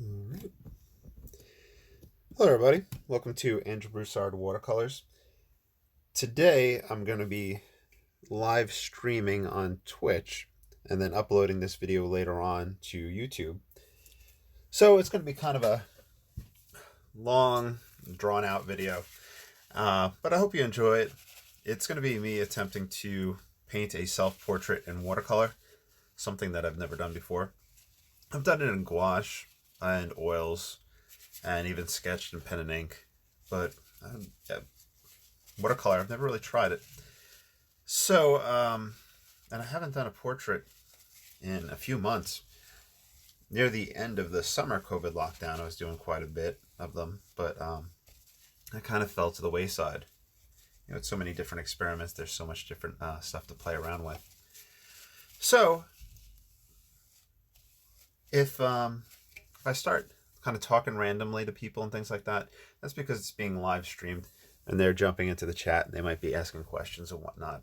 Alright. Hello everybody, welcome to Andrew Broussard Watercolors. Today I'm going to be live streaming on Twitch and then uploading this video later on to YouTube. So it's going to be kind of a long, drawn out video, but I hope you enjoy it. It's going to be me attempting to paint a self-portrait in watercolor, something that I've never done before. I've done it in gouache and oils, and even sketched in pen and ink, but yeah, watercolor, I've never really tried it. So, and I haven't done a portrait in a few months. Near the end of the summer COVID lockdown, I was doing quite a bit of them, but I kind of fell to the wayside. You know, it's so many different experiments, there's so much different stuff to play around with. So, if I start kind of talking randomly to people and things like that, that's because it's being live streamed and they're jumping into the chat and they might be asking questions and whatnot.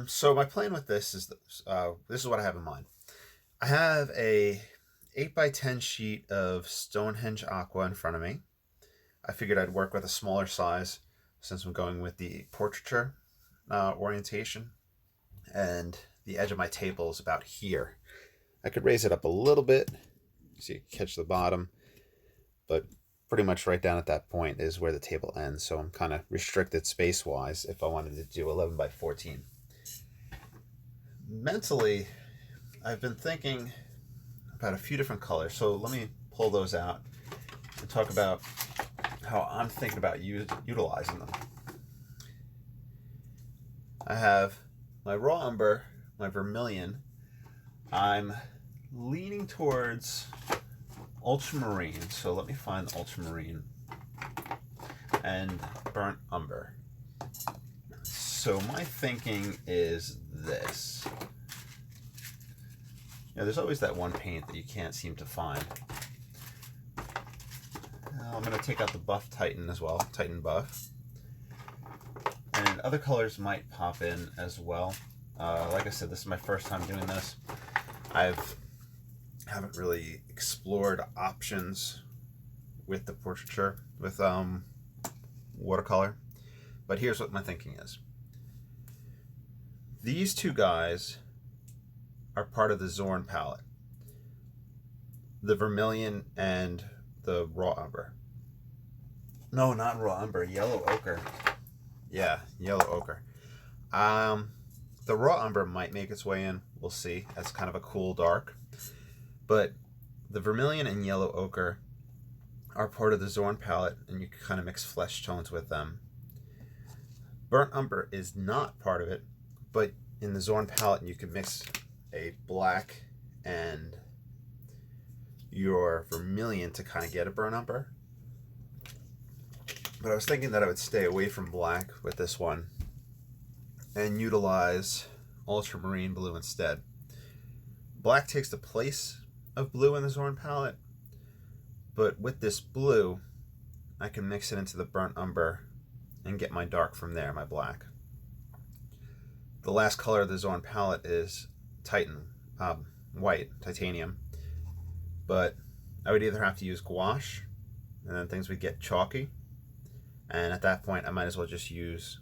So my plan with this is what I have in mind. I have a 8x10 sheet of Stonehenge Aqua in front of me. I figured I'd work with a smaller size since I'm going with the portraiture orientation, and the edge of my table is about here. I could raise it up a little bit so you can catch the bottom, but pretty much right down at that point is where the table ends, so I'm kind of restricted space-wise if I wanted to do 11x14. Mentally, I've been thinking about a few different colors, so let me pull those out and talk about how I'm thinking about utilizing them. I have my raw umber, my vermilion. I'm leaning towards ultramarine, so let me find ultramarine and burnt umber. So my thinking is this. You know, there's always that one paint that you can't seem to find. I'm going to take out the buff Titan as well, Titan buff. And other colors might pop in as well. Like I said, this is my first time doing this. Haven't really explored options with the portraiture with watercolor, but here's what my thinking is. These two guys are part of the Zorn palette, the vermilion and the raw umber. No, not raw umber, yellow ochre. Yeah, yellow ochre. The raw umber might make its way in, we'll see. That's kind of a cool dark. But the vermilion and yellow ochre are part of the Zorn palette, and you can kind of mix flesh tones with them. Burnt umber is not part of it, but in the Zorn palette you can mix a black and your vermilion to kind of get a burnt umber. But I was thinking that I would stay away from black with this one and utilize ultramarine blue instead. Black takes the place of blue in the Zorn palette, but with this blue I can mix it into the burnt umber and get my dark from there, my black. The last color of the Zorn palette is Titan, white, titanium, but I would either have to use gouache and then things would get chalky, and at that point I might as well just use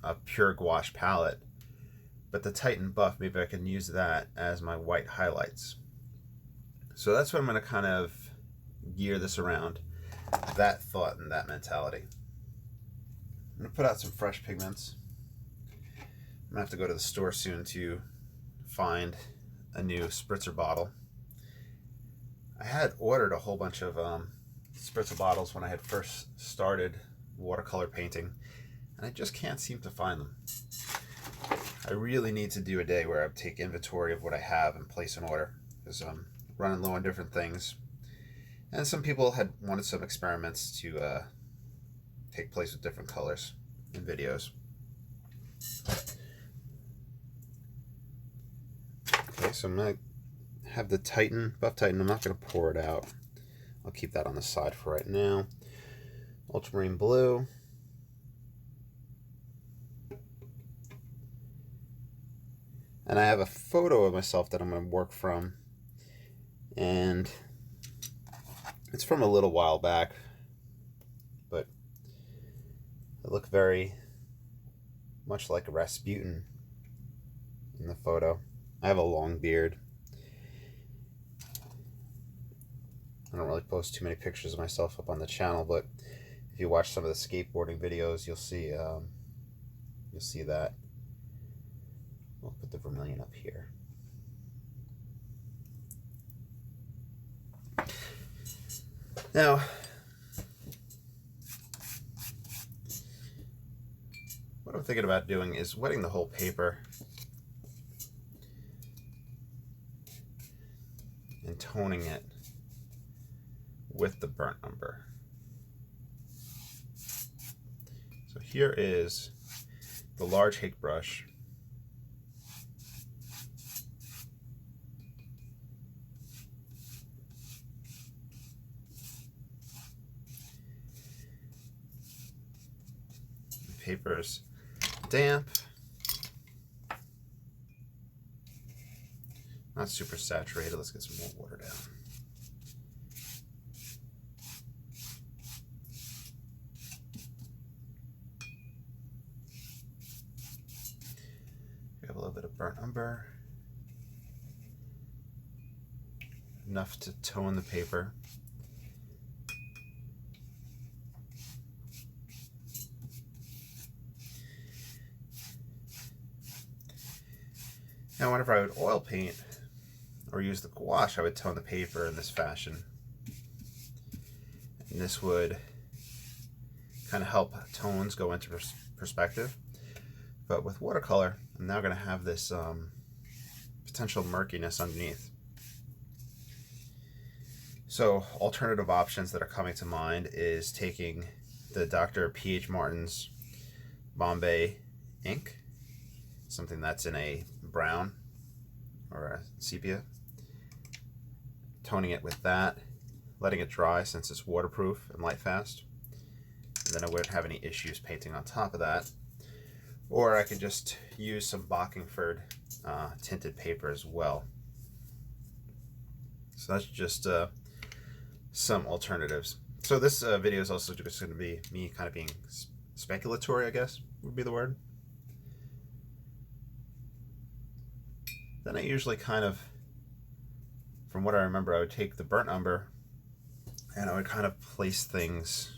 a pure gouache palette. But the Titan buff, maybe I can use that as my white highlights. So that's what I'm going to kind of gear this around, that thought and that mentality. I'm going to put out some fresh pigments. I'm going to have to go to the store soon to find a new spritzer bottle. I had ordered a whole bunch of spritzer bottles when I had first started watercolor painting, and I just can't seem to find them. I really need to do a day where I take inventory of what I have and place an order, because I'm running low on different things. And some people had wanted some experiments to take place with different colors in videos. Okay, so I'm going to have the Titan, buff Titan. I'm not going to pour it out. I'll keep that on the side for right now. Ultramarine blue. And I have a photo of myself that I'm going to work from And it's from a little while back, but it looked very much like a Rasputin in the photo. I have a long beard. I don't really post too many pictures of myself up on the channel, but if you watch some of the skateboarding videos, you'll see that. We'll put the vermilion up here. Now, what I'm thinking about doing is wetting the whole paper and toning it with the burnt umber. So here is the large hake brush. The paper's damp, not super saturated. Let's get some more water down. We have a little bit of burnt umber, enough to tone the paper. Now, whenever I would oil paint or use the gouache, I would tone the paper in this fashion. And this would kind of help tones go into perspective. But with watercolor, I'm now going to have this potential murkiness underneath. So alternative options that are coming to mind is taking the Dr. P.H. Martin's Bombay ink, something that's in a brown or a sepia, toning it with that, letting it dry since it's waterproof and light fast, and then I wouldn't have any issues painting on top of that. Or I could just use some Bockingford tinted paper as well. So that's just some alternatives. So this video is also just going to be me kind of being speculatory, I guess would be the word. Then I usually kind of, from what I remember, I would take the burnt umber and I would kind of place things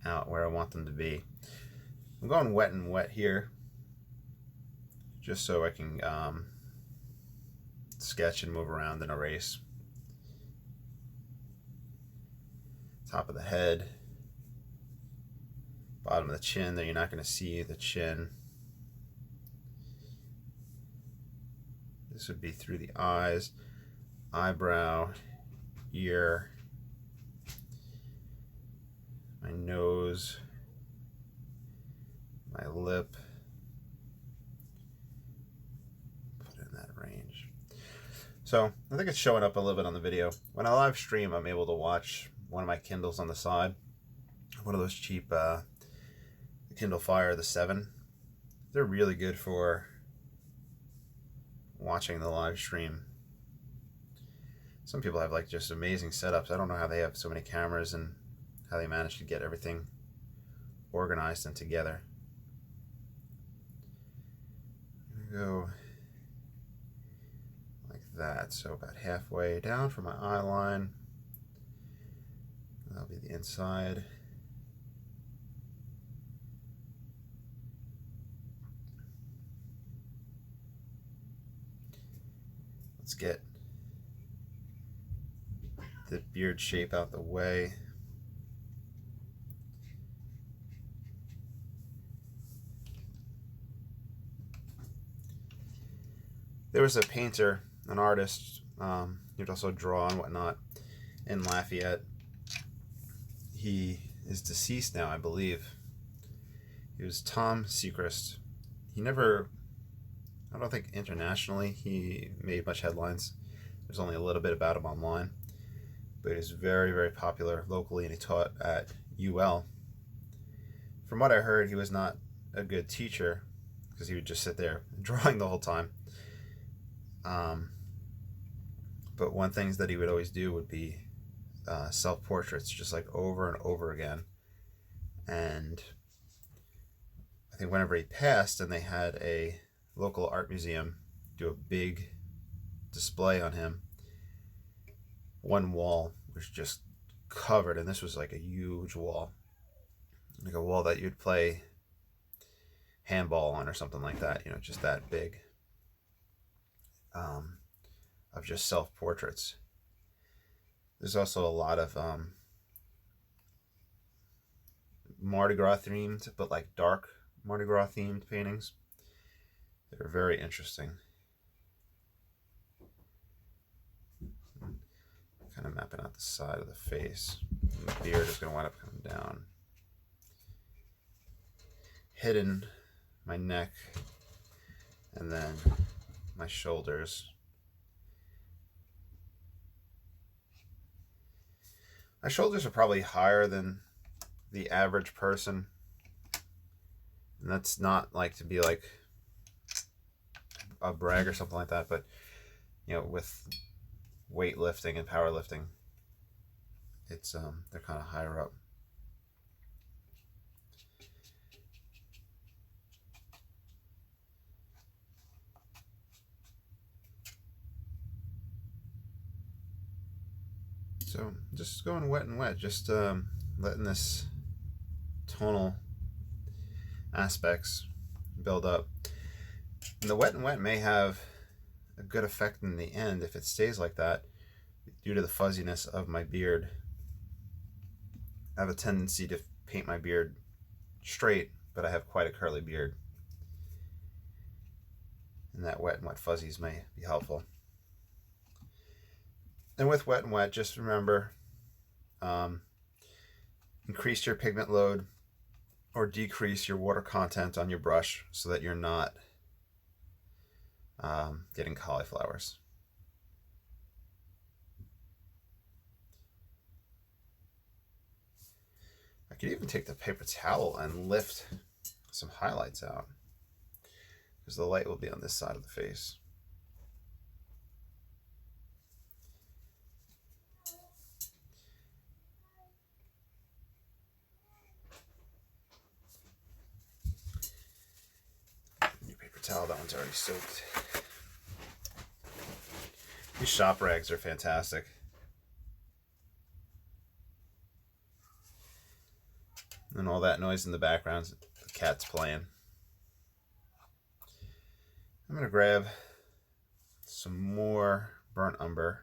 out where I want them to be. I'm going wet and wet here, just so I can sketch and move around and erase. Top of the head, bottom of the chin, there you're not going to see the chin. This would be through the eyes, eyebrow, ear, my nose, my lip. Put it in that range. So I think it's showing up a little bit on the video. When I live stream, I'm able to watch one of my Kindles on the side. One of those cheap Kindle Fire, the 7. They're really good for watching the live stream. Some people have like just amazing setups. I don't know how they have so many cameras and how they manage to get everything organized and together. Go like that, so about halfway down from my eye line. That'll be the inside. Let's get the beard shape out the way. There was a painter, an artist, he would also draw and whatnot, in Lafayette. He is deceased now, I believe. He was Tom Sechrist. He never, I don't think internationally he made much headlines. There's only a little bit about him online. But he was very, very popular locally, and he taught at UL. From what I heard, he was not a good teacher because he would just sit there drawing the whole time. But one thing that he would always do would be self-portraits, just like over and over again. And I think whenever he passed and they had a local art museum do a big display on him, one wall was just covered, and this was like a huge wall, like a wall that you'd play handball on or something like that, you know, just that big, of just self-portraits. There's also a lot of Mardi Gras themed, but like dark Mardi Gras themed paintings. They're very interesting. Kind of mapping out the side of the face. And the beard is going to wind up coming down. Hidden my neck, and then my shoulders. My shoulders are probably higher than the average person. And that's not like to be like a brag or something like that, but you know, with weightlifting and powerlifting, it's they're kind of higher up. So just going wet and wet, just letting this tonal aspects build up. And the wet and wet may have a good effect in the end if it stays like that, due to the fuzziness of my beard. I have a tendency to paint my beard straight, but I have quite a curly beard. And that wet and wet fuzzies may be helpful. And with wet and wet, just remember, increase your pigment load or decrease your water content on your brush so that you're not getting cauliflowers. I could even take the paper towel and lift some highlights out, because the light will be on this side of the face. New paper towel, that one's already soaked. These shop rags are fantastic. And all that noise in the background, the cat's playing. I'm going to grab some more burnt umber.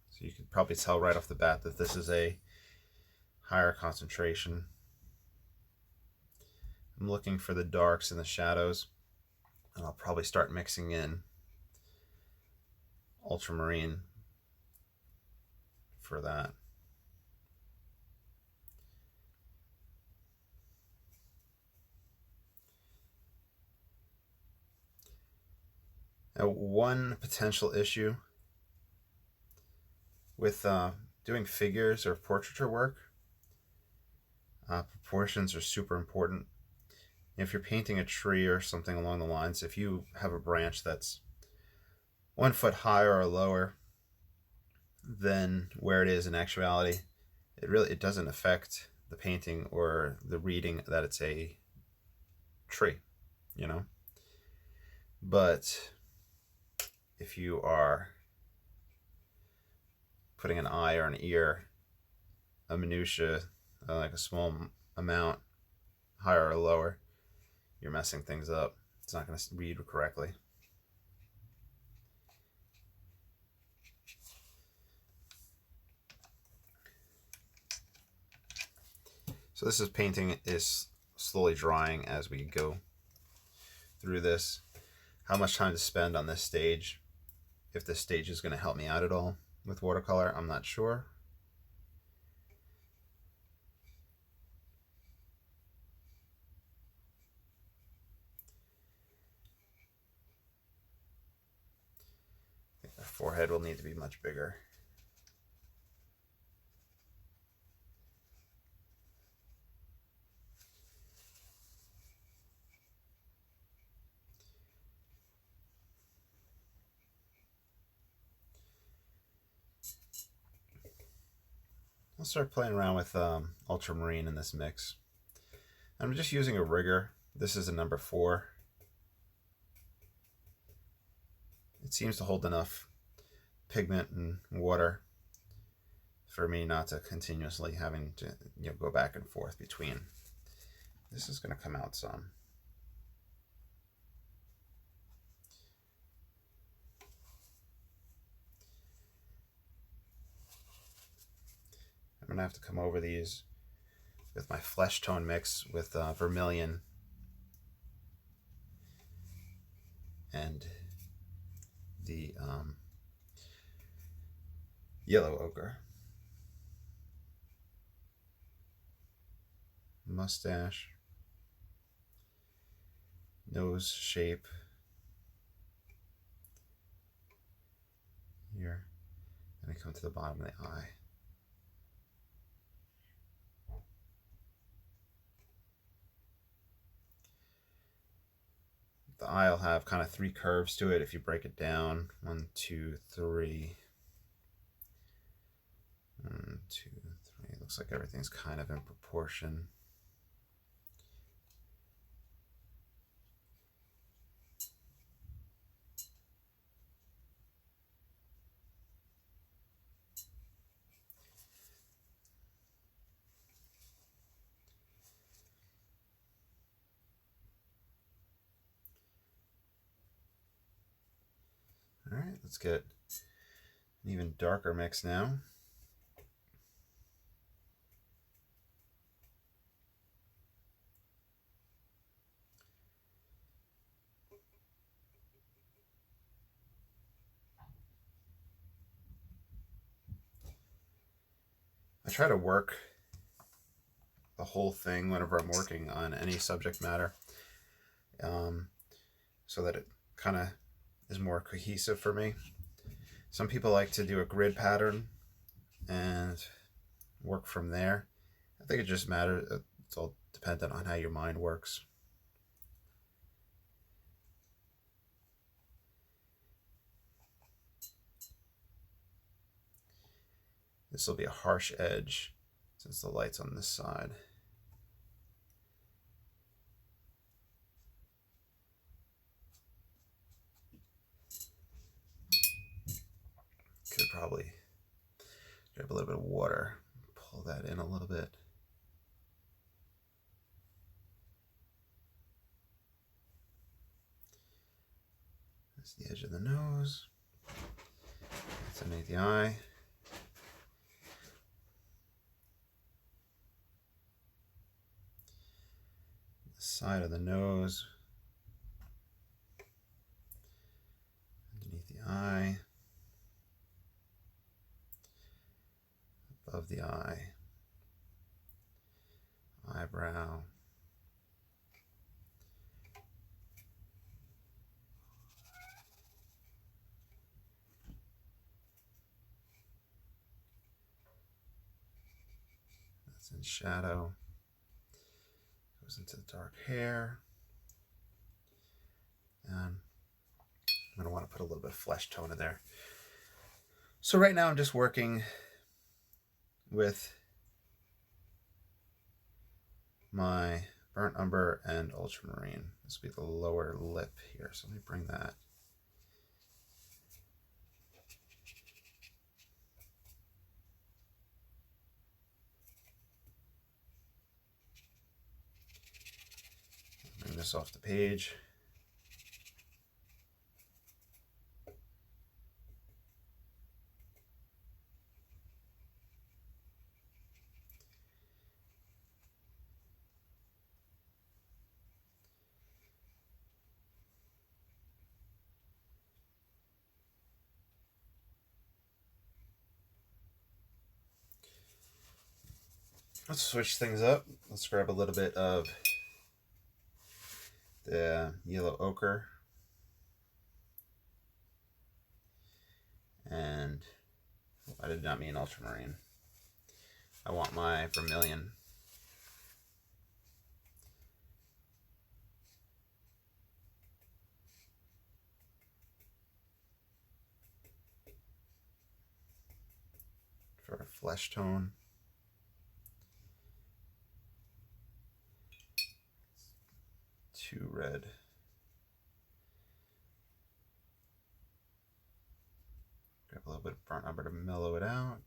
So you can probably tell right off the bat that this is a higher concentration. I'm looking for the darks and the shadows, and I'll probably start mixing in ultramarine for that. Now, one potential issue with doing figures or portraiture work, proportions are super important. If you're painting a tree or something along the lines, if you have a branch that's 1 foot higher or lower than where it is in actuality, it doesn't affect the painting or the reading that it's a tree, you know. But if you are putting an eye or an ear, a minutia, like a small amount higher or lower, you're messing things up. It's not going to read correctly. So this painting is slowly drying as we go through this. How much time to spend on this stage, if this stage is going to help me out at all with watercolor, I'm not sure. I think the forehead will need to be much bigger. I'll start playing around with ultramarine in this mix. I'm just using a rigger. This is a number 4. It seems to hold enough pigment and water for me not to continuously having to go back and forth between. This is going to come out some. I'm going to have to come over these with my flesh tone mix with vermilion and the yellow ochre. Mustache, nose shape here, and I come to the bottom of the eye. The eye will have kind of 3 curves to it if you break it down. 1, 2, 3. 1, 2, 3. It looks like everything's kind of in proportion. All right, let's get an even darker mix now. I try to work the whole thing whenever I'm working on any subject matter, so that it kind of is more cohesive for me. Some people like to do a grid pattern and work from there. I think it just matters. It's all dependent on how your mind works. This will be a harsh edge since the light's on this side. Could probably grab a little bit of water, pull that in a little bit. That's the edge of the nose. That's underneath the eye. The side of the nose. Underneath the eye. Above the eye. Eyebrow. That's in shadow. Goes into the dark hair. And I'm going to want to put a little bit of flesh tone in there. So right now I'm just working with my burnt umber and ultramarine. This will be the lower lip here. So let me bring that. Bring this off the page. Let's switch things up. Let's grab a little bit of the yellow ochre and I did not mean ultramarine. I want my vermilion. For a flesh tone. too red. Grab a little bit of burnt umber to mellow it out.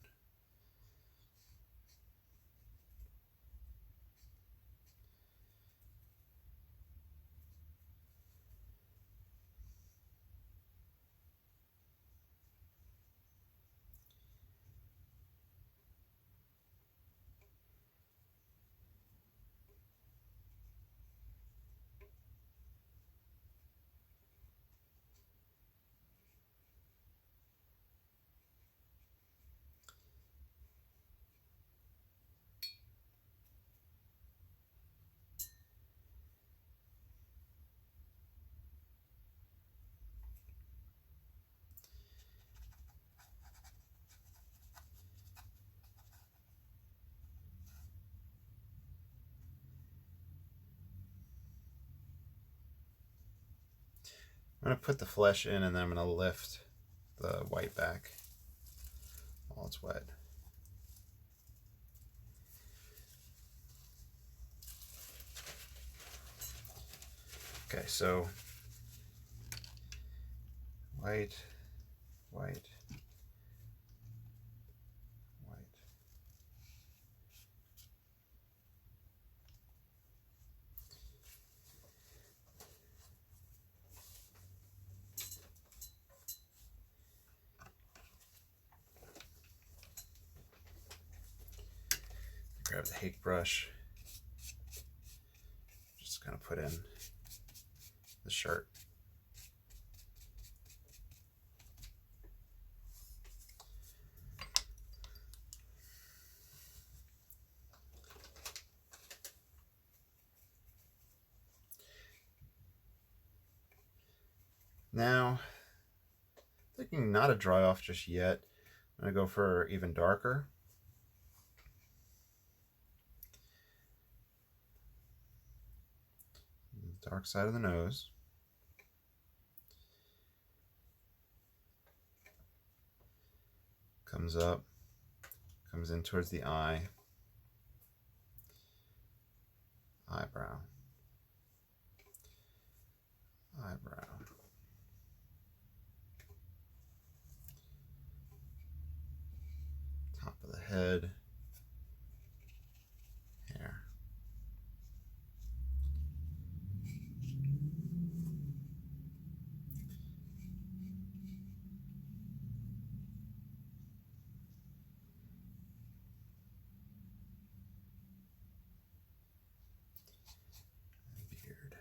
I'm going to put the flesh in and then I'm going to lift the white back while it's wet. Okay, so white, white, white. Grab the hake brush, just kind of put in the shirt. Now, thinking not a dry off just yet, I'm going to go for even darker. Dark side of the nose. Comes up, comes in towards the eye, eyebrow, eyebrow. Top of the head, hair. Beard.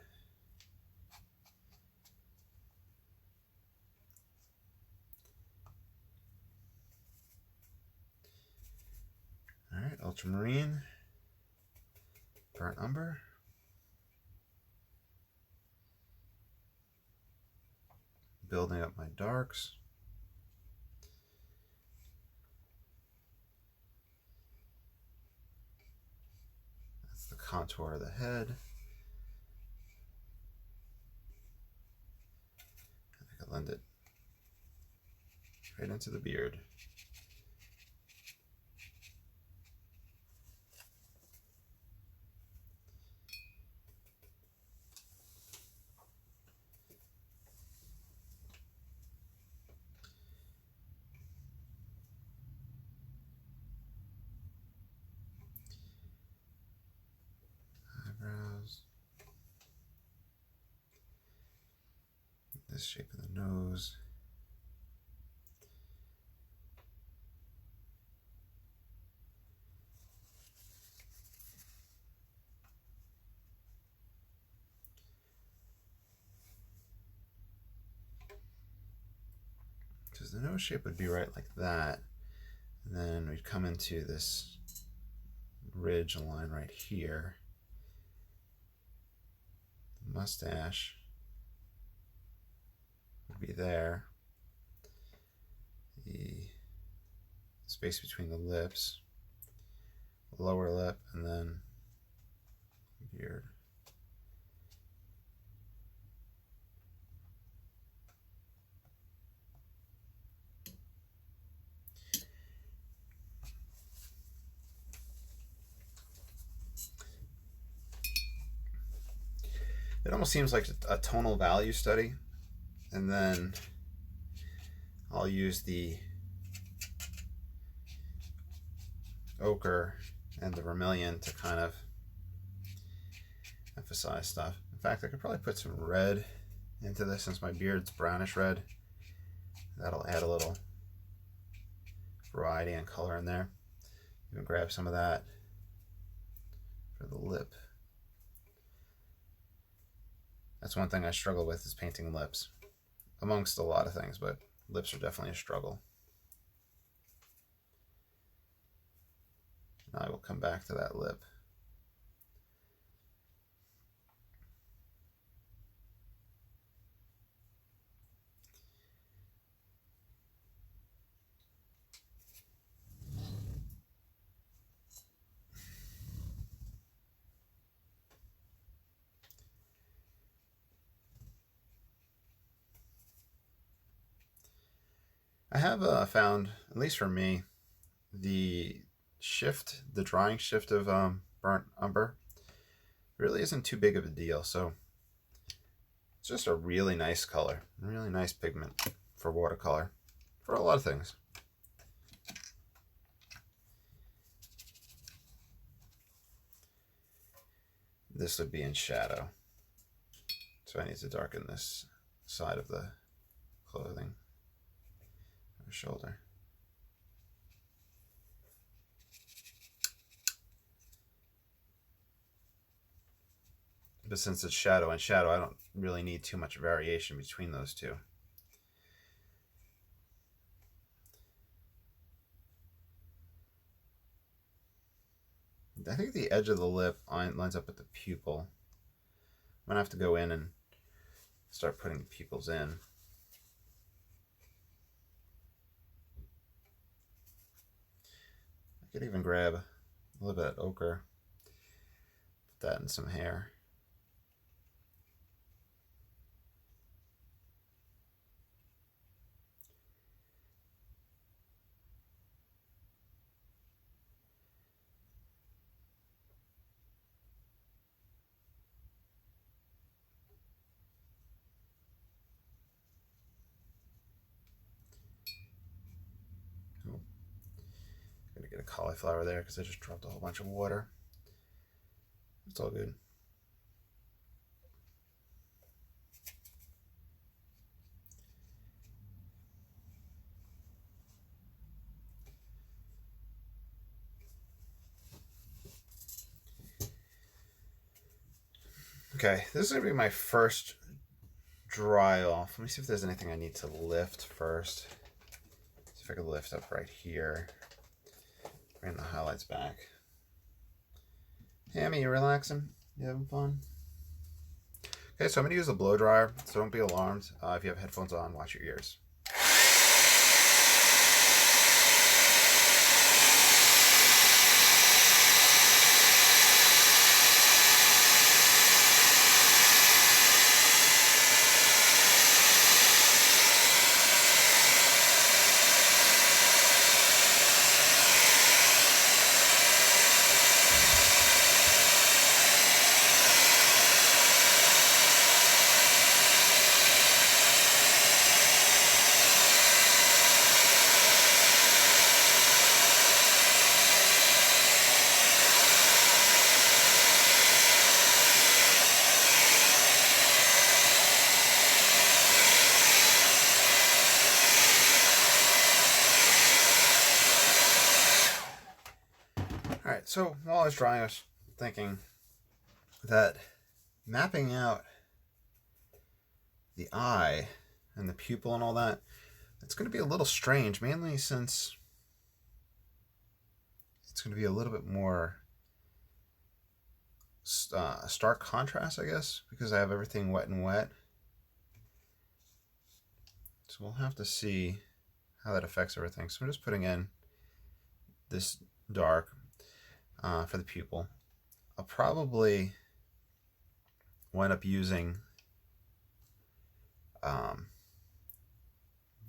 All right, ultramarine, burnt umber. Building up my darks. That's the contour of the head. I can blend it right into the beard. Eyebrows. This shape of the nose. Because the nose shape would be right like that. And then we'd come into this ridge line right here. The mustache would be there. The space between the lips, lower lip, and then beard. It almost seems like a tonal value study, and then I'll use the ochre and the vermilion to kind of emphasize stuff. In fact, I could probably put some red into this since my beard's brownish red. That'll add a little variety and color in there. Even grab some of that for the lip. That's one thing I struggle with, is painting lips, amongst a lot of things, but lips are definitely a struggle. Now I will come back to that lip. I have found, at least for me, the drying shift of burnt umber really isn't too big of a deal. So it's just a really nice color, really nice pigment for watercolor, for a lot of things. This would be in shadow, so I need to darken this side of the clothing or shoulder. But since it's shadow and shadow, I don't really need too much variation between those two. I think the edge of the lip lines up with the pupil. I'm gonna have to go in and start putting the pupils in. I could even grab a little bit of ochre, put that in some hair. Gonna get a cauliflower there because I just dropped a whole bunch of water. It's all good. Okay, this is gonna be my first dry off. Let me see if there's anything I need to lift first. See if I can lift up right here. Bring the highlights back. Hammy, you relaxing? You having fun? Okay, so I'm gonna use the blow dryer, so don't be alarmed. If you have headphones on, watch your ears. Alright, so while I was drawing, I was thinking that mapping out the eye and the pupil and all that, it's going to be a little strange, mainly since it's going to be a little bit more stark contrast, I guess, because I have everything wet and wet. So we'll have to see how that affects everything. So I'm just putting in this dark for the pupil. I'll probably wind up using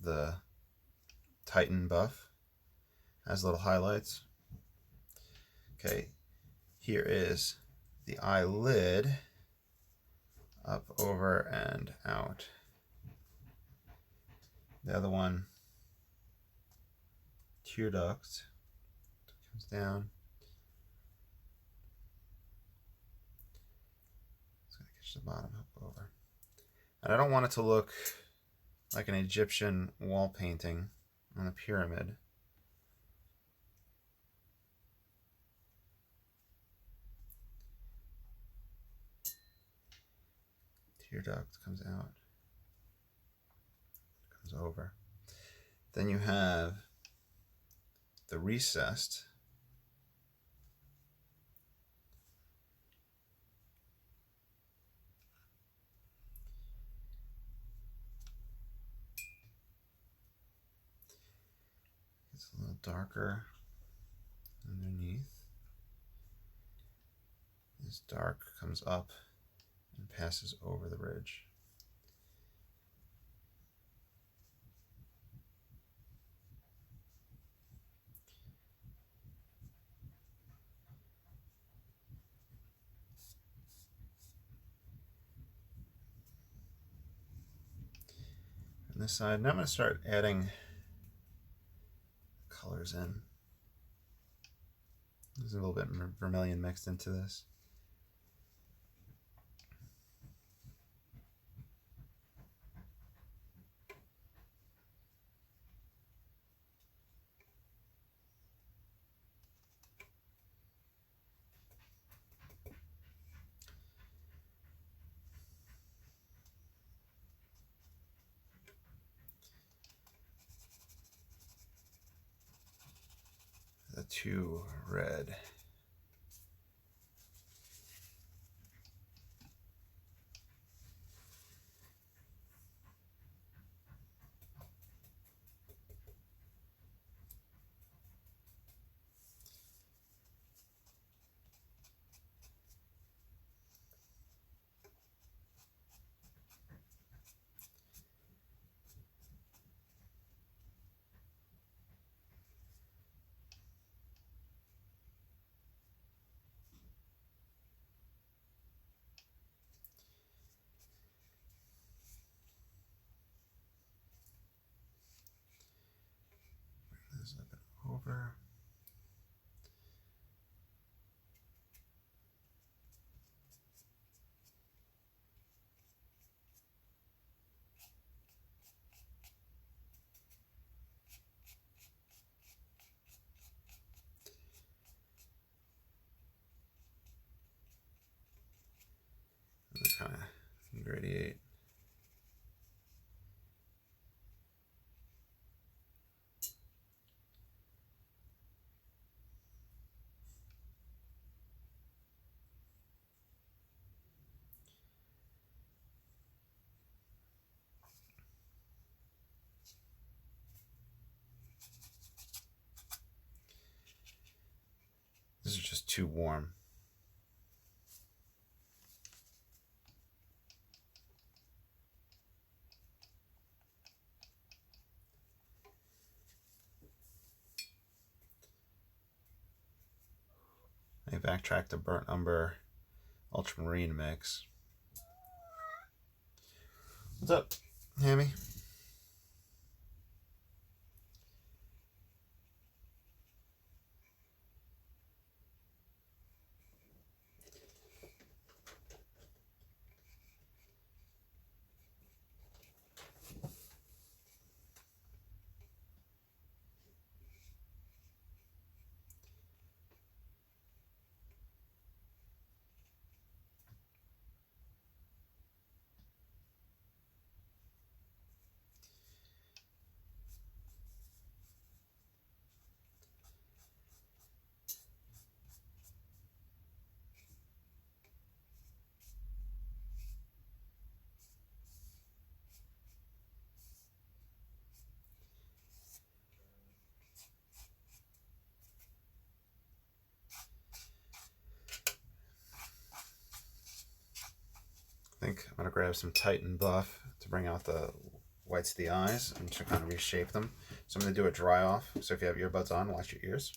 the Titan buff as little highlights. Okay, here is the eyelid up, over, and out. The other one, tear duct, comes down. It's going to catch the bottom, up, over. And I don't want it to look like an Egyptian wall painting on a pyramid. Tear duct comes out, comes over. Then you have the recessed. It's a little darker underneath. This dark comes up and passes over the ridge. On this side, now I'm going to start adding colors in. There's a little bit of vermilion mixed into this. The two red. This up and over. Kind of gradiate. This is just too warm. I backtracked the burnt umber ultramarine mix. What's up, Hammy? I think I'm going to grab some Titan Buff to bring out the whites of the eyes and to kind of reshape them. So I'm going to do a dry off. So if you have earbuds on, watch your ears.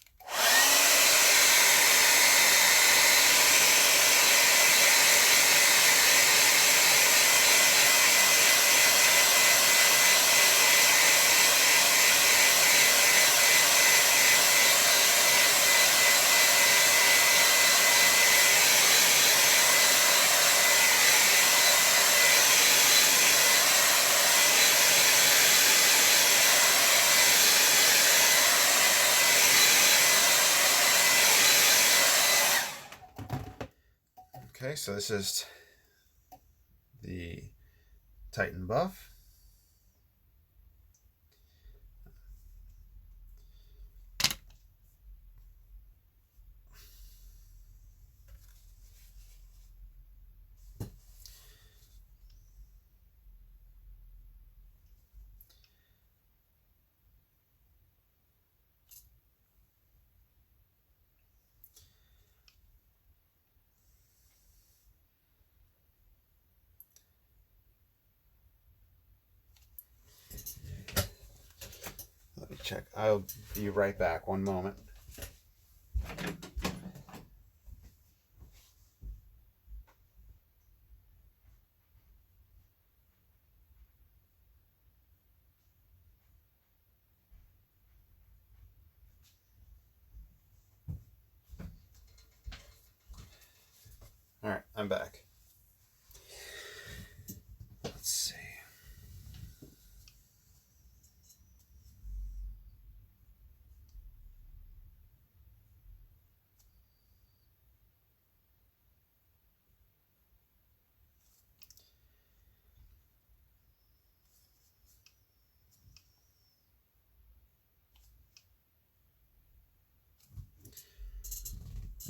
Okay, so this is the Titan buff. Let me check. I'll be right back. One moment. All right, I'm back. Let's see.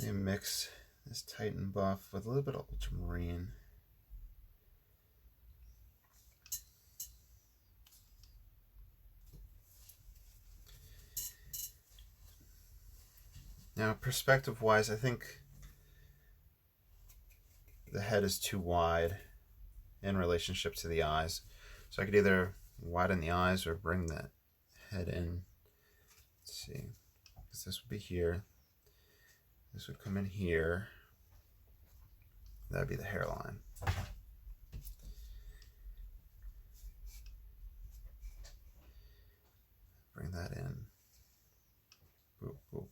Let me mix this Titan buff with a little bit of ultramarine. Now, perspective-wise, I think the head is too wide in relationship to the eyes. So I could either widen the eyes or bring that head in. Let's see. Because this would be here. This would come in here. That'd be the hairline. Bring that in. Boop, boop.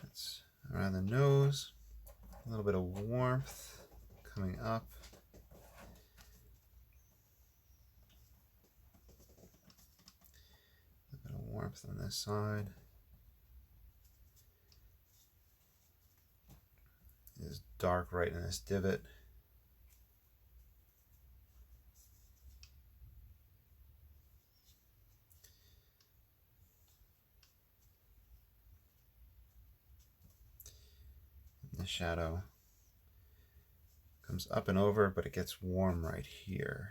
That's around the nose. A little bit of warmth coming up. A bit of warmth on this side. It is dark right in this divot. The shadow comes up and over, but it gets warm right here.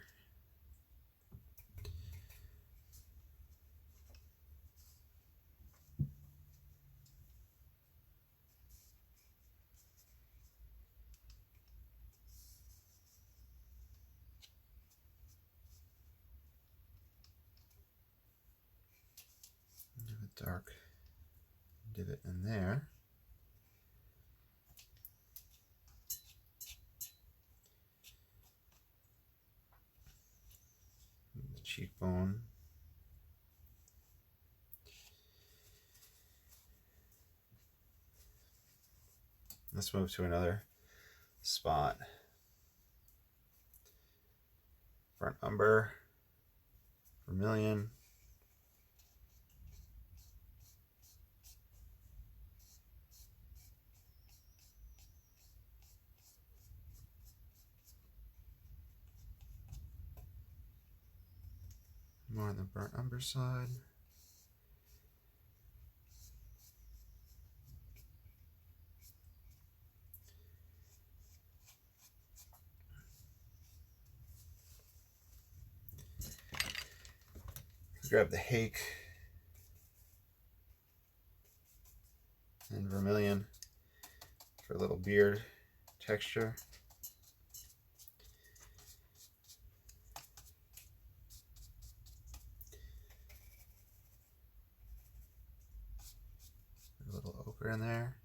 A dark divot in there. The cheekbone. Let's move to another spot. Burnt umber, vermilion. More on the burnt umber side. Grab the hake and vermilion for a little beard texture. A little ochre in there.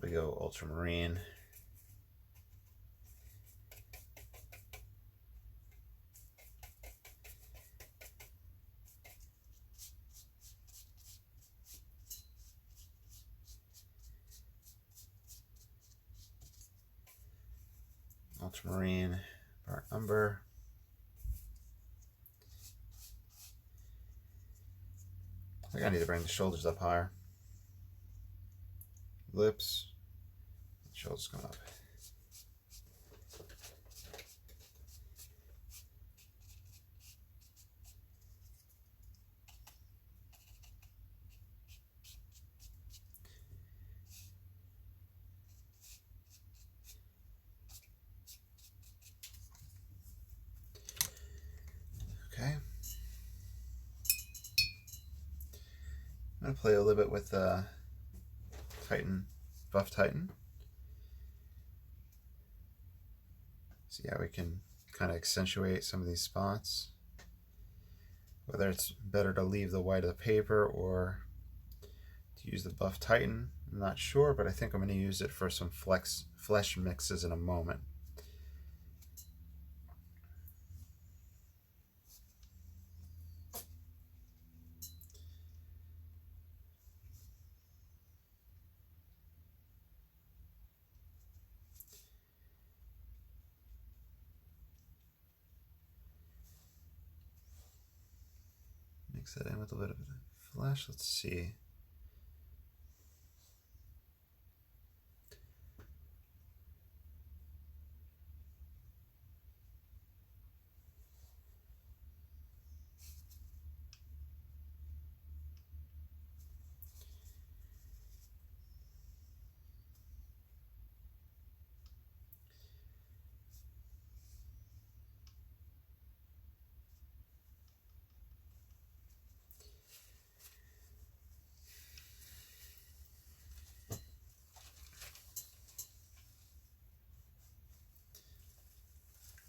We go ultramarine. Ultramarine, burnt umber. I think I need to bring the shoulders up higher. Lips, shoulders come up. Okay. I'm going to play a little bit with Titan, Buff Titan. See how we can kind of accentuate some of these spots. Whether it's better to leave the white of the paper or to use the Buff Titan, I'm not sure, but I think I'm going to use it for some flesh mixes in a moment. Mix that in with a little bit of flesh. Let's see.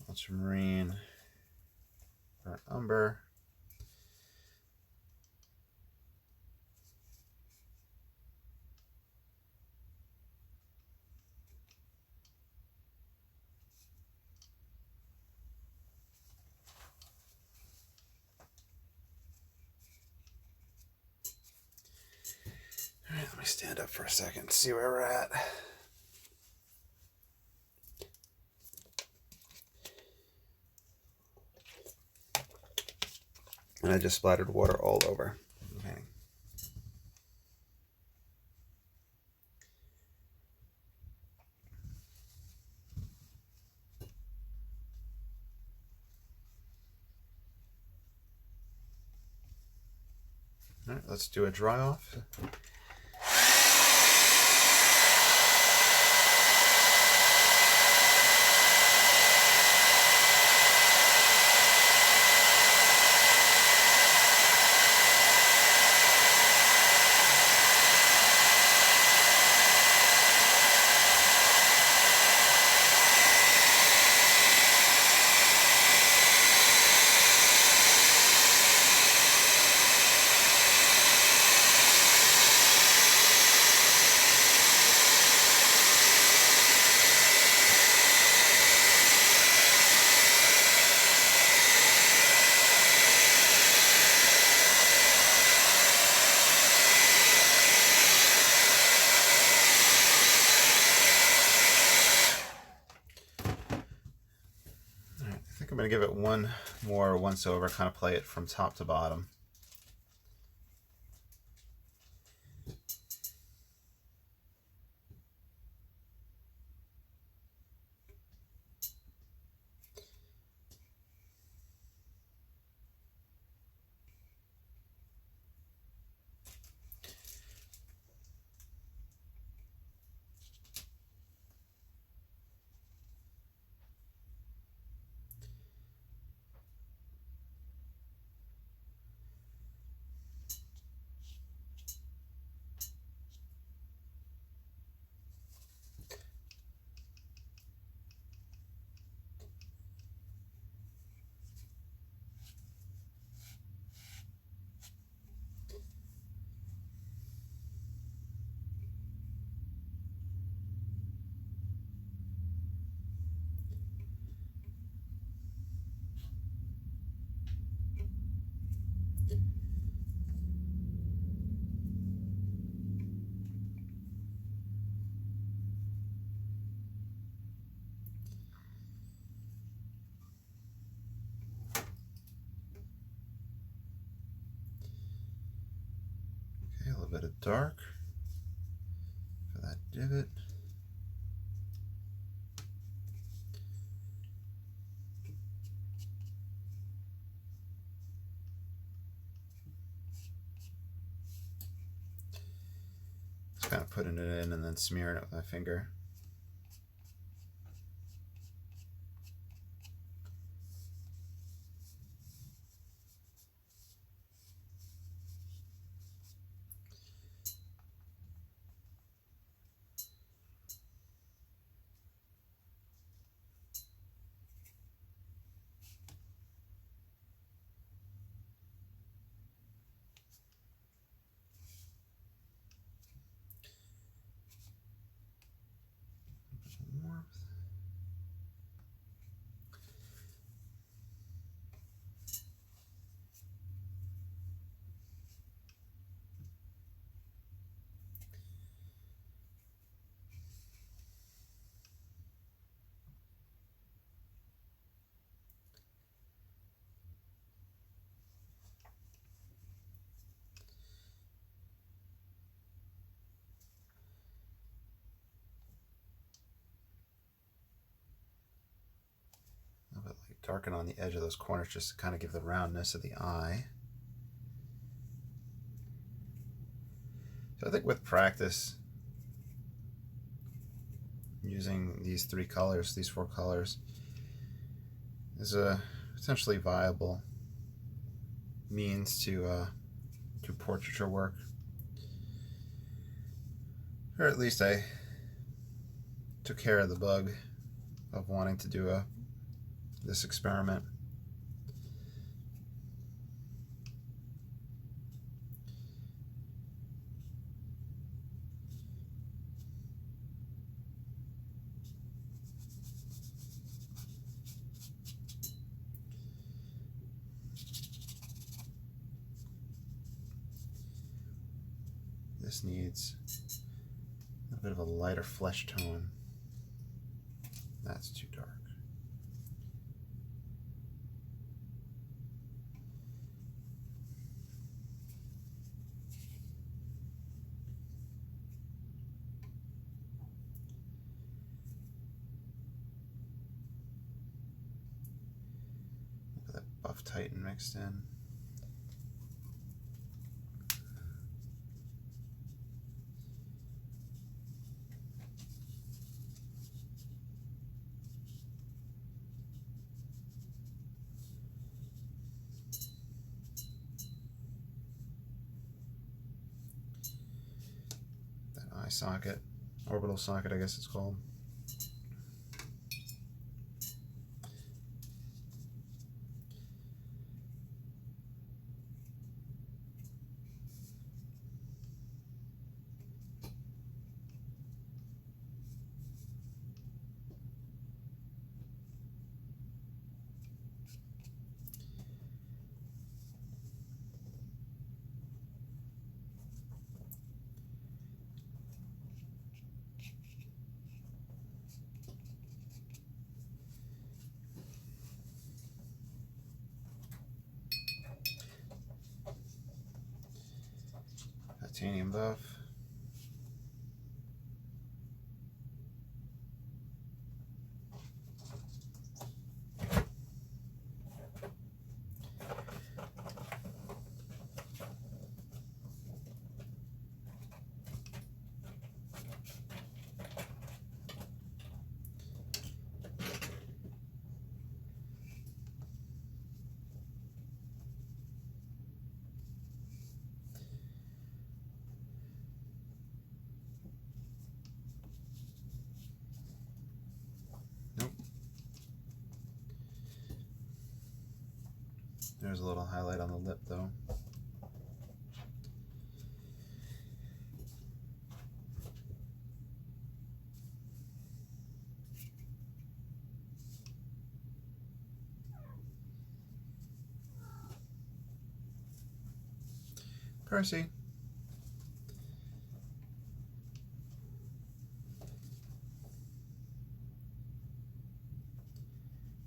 Ultramarine, burnt umber. All right, let me stand up for a second, see where we're at. And I just splattered water all over. Okay. All right, let's do a dry off. I'm going to give it one more once over, kind of play it from top to bottom. dark for that divot. Just kind of putting it in and then smearing it with my finger. Darken on the edge of those corners just to kind of give the roundness of the eye. So I think with practice, using these three colors, these four colors, is a potentially viable means to portraiture work. Or at least I took care of the bug of wanting to do this experiment. This needs a bit of a lighter flesh tone. That's too dark. Look at that buff Titan mixed in. Socket, orbital socket, I guess it's called. Titanium buff. There's a little highlight on the lip though. Percy.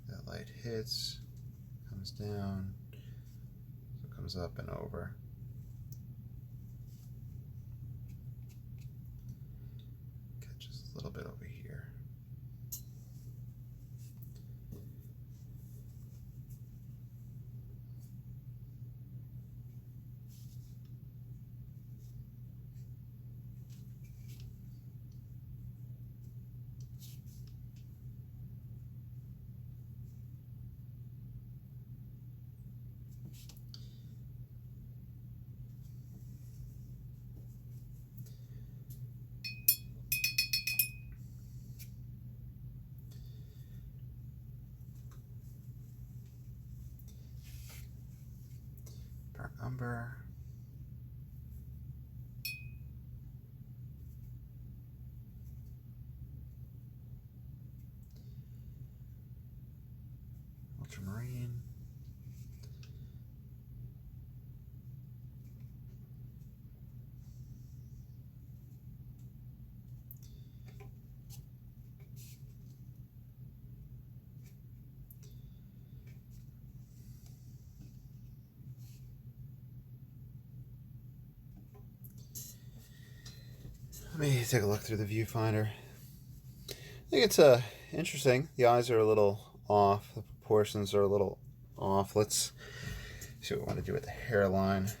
That light hits, comes down, so it comes up and over. a little bit over here. Burnt umber. Ultramarine. Let me take a look through the viewfinder. I think it's interesting. The eyes are a little off. The proportions are a little off. Let's see what we want to do with the hairline.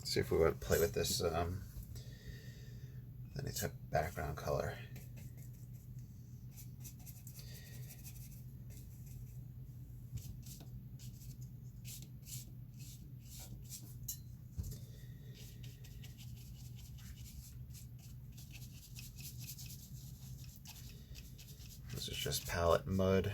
See if we want to play with this any type of background color. This is just palette mud.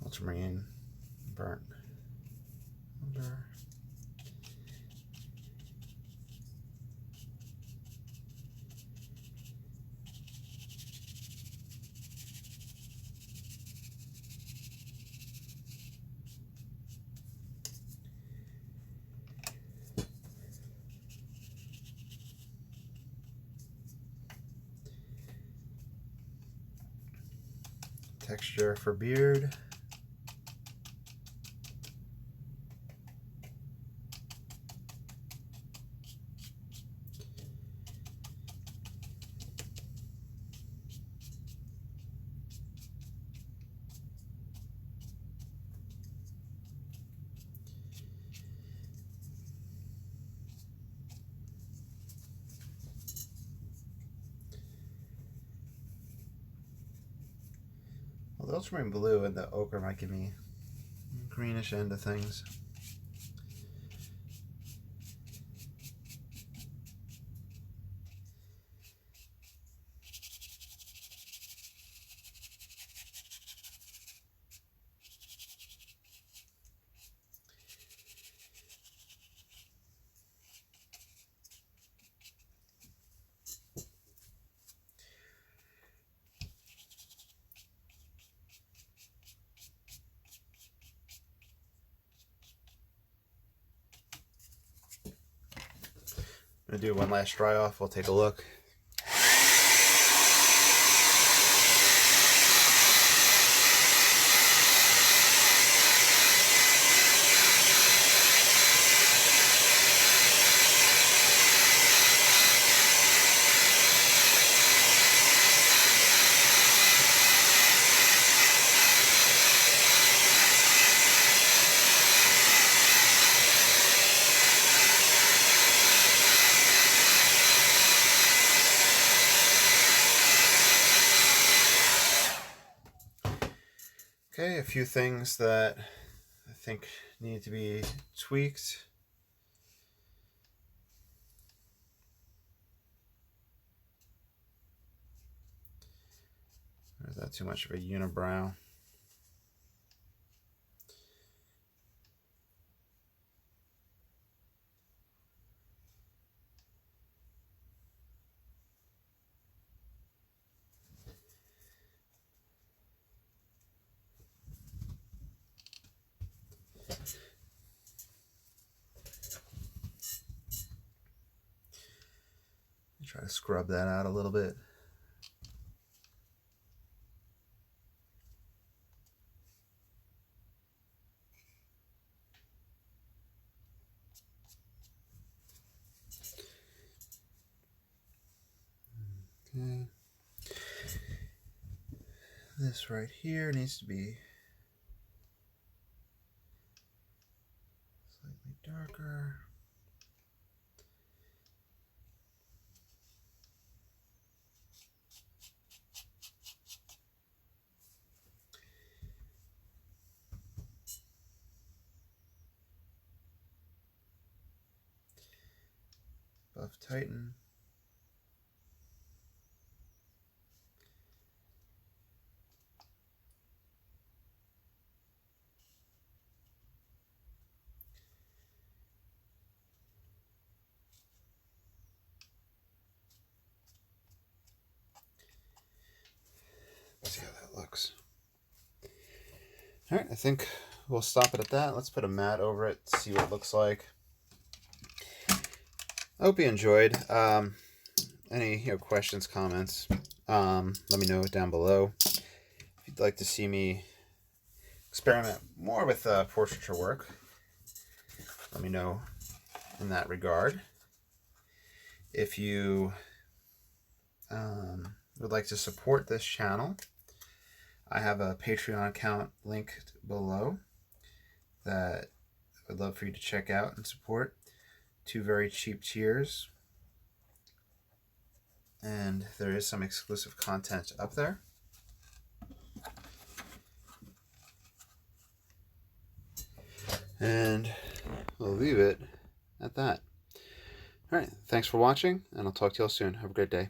Ultramarine, burnt umber. Texture for beard. Well, the ultramarine blue and the ochre might give me greenish end of things. I'm going to do one last dry off. We'll take a look. Okay, a few things that I think need to be tweaked. Or is that too much of a unibrow? Try to scrub that out a little bit. Okay. This right here needs to be slightly darker. Buff tighten. Let's see how that looks. All right, I think we'll stop it at that. Let's put a mat over it, see what it looks like. I hope you enjoyed. Any questions, comments, let me know down below. If you'd like to see me experiment more with portraiture work, let me know in that regard. If you would like to support this channel, I have a Patreon account linked below that I would love for you to check out and support. 2 very cheap tiers, and there is some exclusive content up there. And we'll leave it at that. All right, thanks for watching, and I'll talk to you all soon. Have a great day.